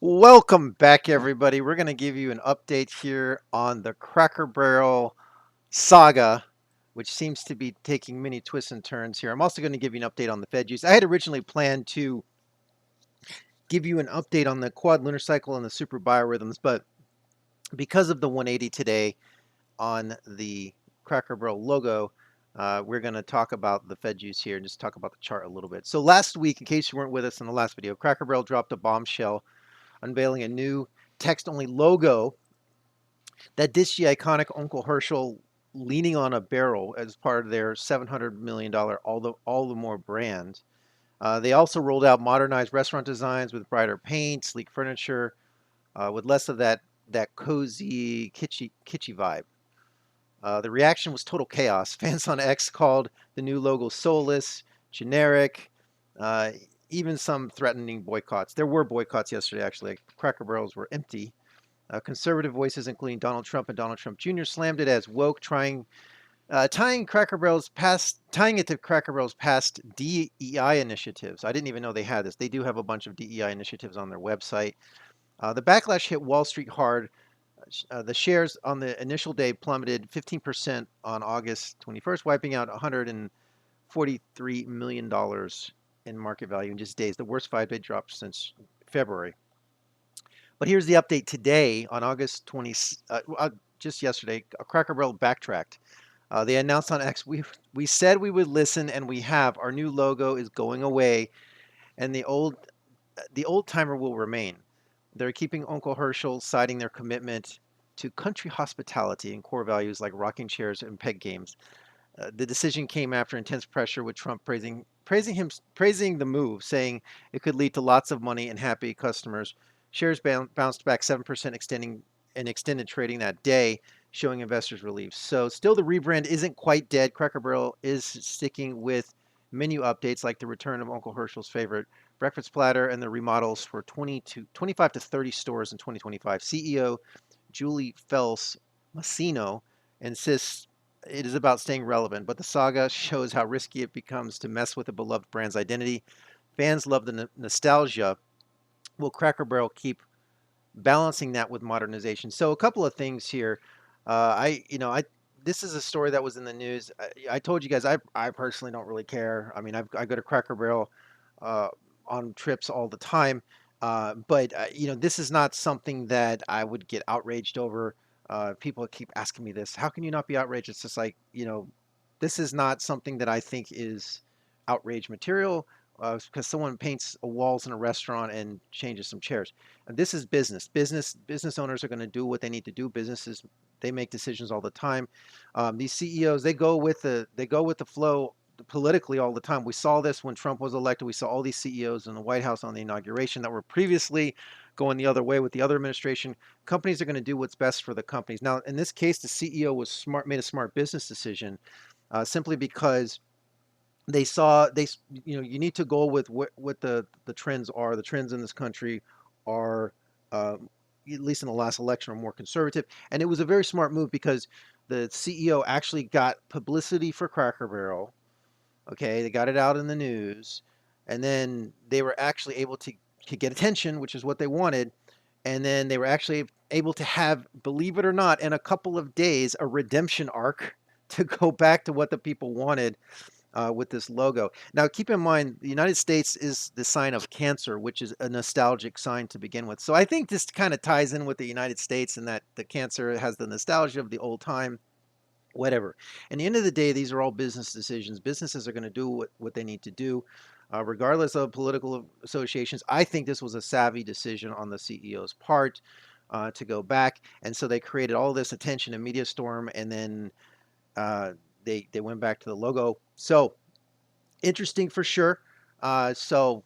Welcome back, everybody. We're going to give you an update here on the Cracker Barrel saga, which seems to be taking many twists and turns here. I'm also going to give you an update on the Fed use. I had originally planned to give you an update on the quad lunar cycle and the super biorhythms, but because of the 180 today on the Cracker Barrel logo, we're going to talk about the Fed use here and just talk about the chart a little bit. So last week, in case you weren't with us in the last video, Cracker Barrel dropped a bombshell unveiling a new text-only logo that ditched the iconic Uncle Herschel leaning on a barrel as part of their $700 million all the more brand. They also rolled out modernized restaurant designs with brighter paint, sleek furniture, with less of that cozy kitschy vibe. The reaction was total chaos. Fans on X called the new logo soulless, generic, uh, even some threatening boycotts. There were boycotts yesterday, actually. Cracker Barrels were empty. Conservative voices, including Donald Trump and Donald Trump Jr., slammed it as woke, tying it to Cracker Barrel's past DEI initiatives. I didn't even know they had this. They do have a bunch of DEI initiatives on their website. The backlash hit Wall Street hard. The shares on the initial day plummeted 15% on August 21st, wiping out $143 million in market value in just days, the worst 5-day drop since February. But here's the update today on August 20, just yesterday. Cracker Barrel backtracked. They announced on X, we said we would listen, and we have. Our new logo is going away, and the old timer will remain. They're keeping Uncle Herschel, citing their commitment to country hospitality and core values like rocking chairs and peg games. The decision came after intense pressure, with Trump praising the move, saying it could lead to lots of money and happy customers. Shares bounced back 7%, extending and extended trading that day, showing investors relief. So still, the rebrand isn't quite dead. Cracker Barrel is sticking with menu updates like the return of Uncle Herschel's favorite breakfast platter and the remodels for 25 to 30 stores in 2025. CEO Julie Fels Massino insists it is about staying relevant, but the saga shows how risky it becomes to mess with a beloved brand's identity. Fans love the nostalgia. Will Cracker Barrel keep balancing that with modernization? So a couple of things here. I this is a story that was in the news. I told you guys I personally don't really care. I mean, I go to Cracker Barrel uh, on trips all the time, but this is not something that I would get outraged over. People keep asking me this. How can you not be outraged? It's just like this is not something that I think is outrage material because someone paints walls in a restaurant and changes some chairs. And this is business. Business owners are going to do what they need to do. Businesses, they make decisions all the time. These CEOs, they go with the flow politically all the time. We saw this when Trump was elected. We saw all these CEOs in the White House on the inauguration that were previously going the other way with the other administration. Companies are going to do what's best for the companies. Now, in this case, the CEO was smart, made a smart business decision, simply because they saw you need to go with what the trends are. The trends in this country are, uh, at least in the last election, are more conservative, and it was a very smart move because the CEO actually got publicity for Cracker Barrel. Okay, they got it out in the news, and then they were actually able to get attention, which is what they wanted, and then they were actually able to have, believe it or not, in a couple of days, a redemption arc to go back to what the people wanted with this logo. Now, keep in mind, the United States is the sign of Cancer, which is a nostalgic sign to begin with. So I think this kind of ties in with the United States, and that the Cancer has the nostalgia of the old time, whatever. At the end of the day, these are all business decisions. Businesses are going to do what they need to do, regardless of political associations. I think this was a savvy decision on the CEO's part to go back. And so they created all this attention and media storm, and then uh, they went back to the logo. So interesting for sure. So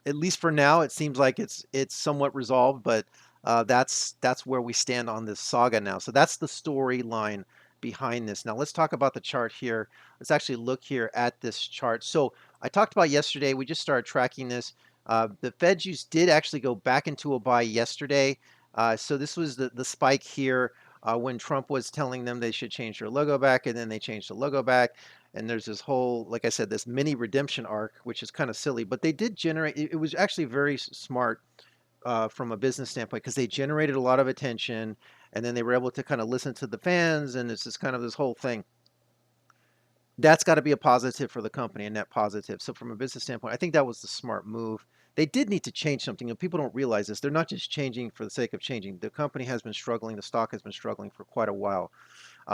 at least for now, it seems like it's somewhat resolved, but that's where we stand on this saga now. So that's the storyline behind this. Now let's talk about the chart here. Let's actually look here at this chart. So I talked about yesterday. We just started tracking this. The Fed juice did actually go back into a buy yesterday. So this was the spike here when Trump was telling them they should change their logo back, and then they changed the logo back. And there's this whole, like I said, this mini redemption arc, which is kind of silly, but they did generate. It was actually very smart from a business standpoint because they generated a lot of attention, and then they were able to kind of listen to the fans, and it's just kind of this whole thing. That's got to be a positive for the company, a net positive. So from a business standpoint, I think that was the smart move. They did need to change something, and people don't realize this. They're not just changing for the sake of changing. The company has been struggling. The stock has been struggling for quite a while.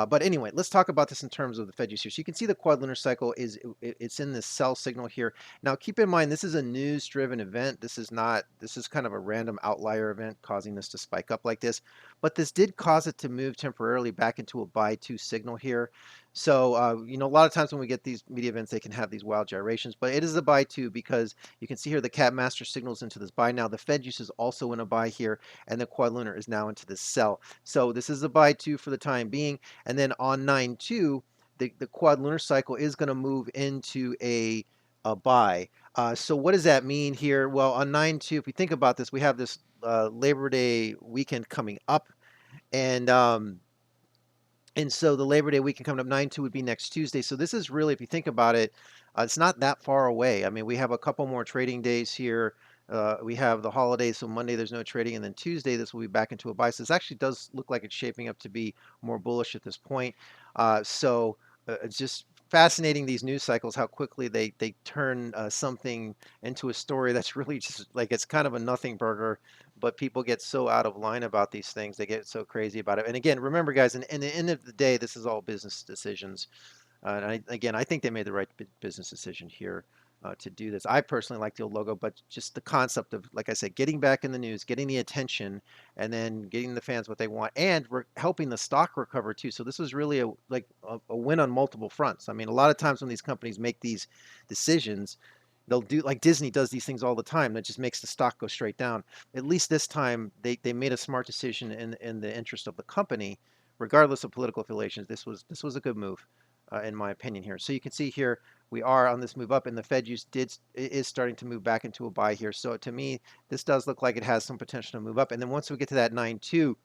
But anyway, let's talk about this in terms of the Fed use here. So you can see the quad lunar cycle it's in this sell signal here. Now keep in mind this is a news-driven event. This is not this is kind of a random outlier event causing this to spike up like this. But this did cause it to move temporarily back into a buy two signal here. So a lot of times when we get these media events, they can have these wild gyrations. But it is a buy two because you can see here the cat master signals into this buy now. The Fed use is also in a buy here, and the quad lunar is now into this sell. So this is a buy two for the time being. And then on 9/2, the quad lunar cycle is going to move into a buy. So what does that mean here? Well, on 9/2, if we think about this, we have this Labor Day weekend coming up, and so the Labor Day weekend coming up, 9/2 would be next Tuesday. So this is really, if you think about it, it's not that far away. I mean, we have a couple more trading days here. We have the holidays, so Monday there's no trading, and then Tuesday this will be back into a buy. So this actually does look like it's shaping up to be more bullish at this point. It's just fascinating these news cycles, how quickly they turn something into a story that's really just like it's kind of a nothing burger, but people get so out of line about these things. They get so crazy about it. And again, remember, guys, in the end of the day, this is all business decisions. Again, I think they made the right business decision here to do this. I personally like the old logo, but just the concept of, like I said, getting back in the news, getting the attention, and then getting the fans what they want, and we're helping the stock recover too. So this was really a win on multiple fronts. I mean, a lot of times when these companies make these decisions, they'll do like Disney does these things all the time. That just makes the stock go straight down. At least this time, they made a smart decision in the interest of the company, regardless of political affiliations. This was a good move, in my opinion here. So you can see here we are on this move up, and the Fed use is starting to move back into a buy here. So to me, this does look like it has some potential to move up. And then once we get to that 9/2,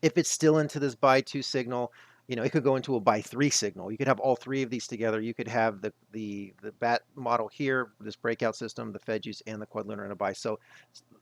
if it's still into this buy two signal, it could go into a buy three signal. You could have all three of these together. You could have the BAT model here, this breakout system, the Fed use, and the quad lunar in a buy. So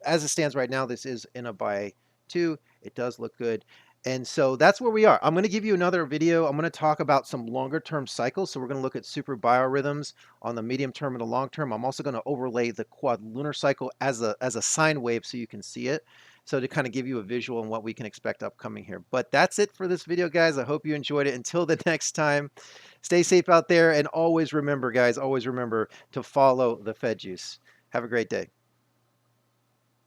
as it stands right now, this is in a buy two. It does look good. And so that's where we are. I'm going to give you another video. I'm going to talk about some longer term cycles. So we're going to look at super biorhythms on the medium term and the long term. I'm also going to overlay the quad lunar cycle as a sine wave so you can see it. So to kind of give you a visual on what we can expect upcoming here. But that's it for this video, guys. I hope you enjoyed it. Until the next time, stay safe out there. And always remember, guys, always remember to follow the Fed juice. Have a great day.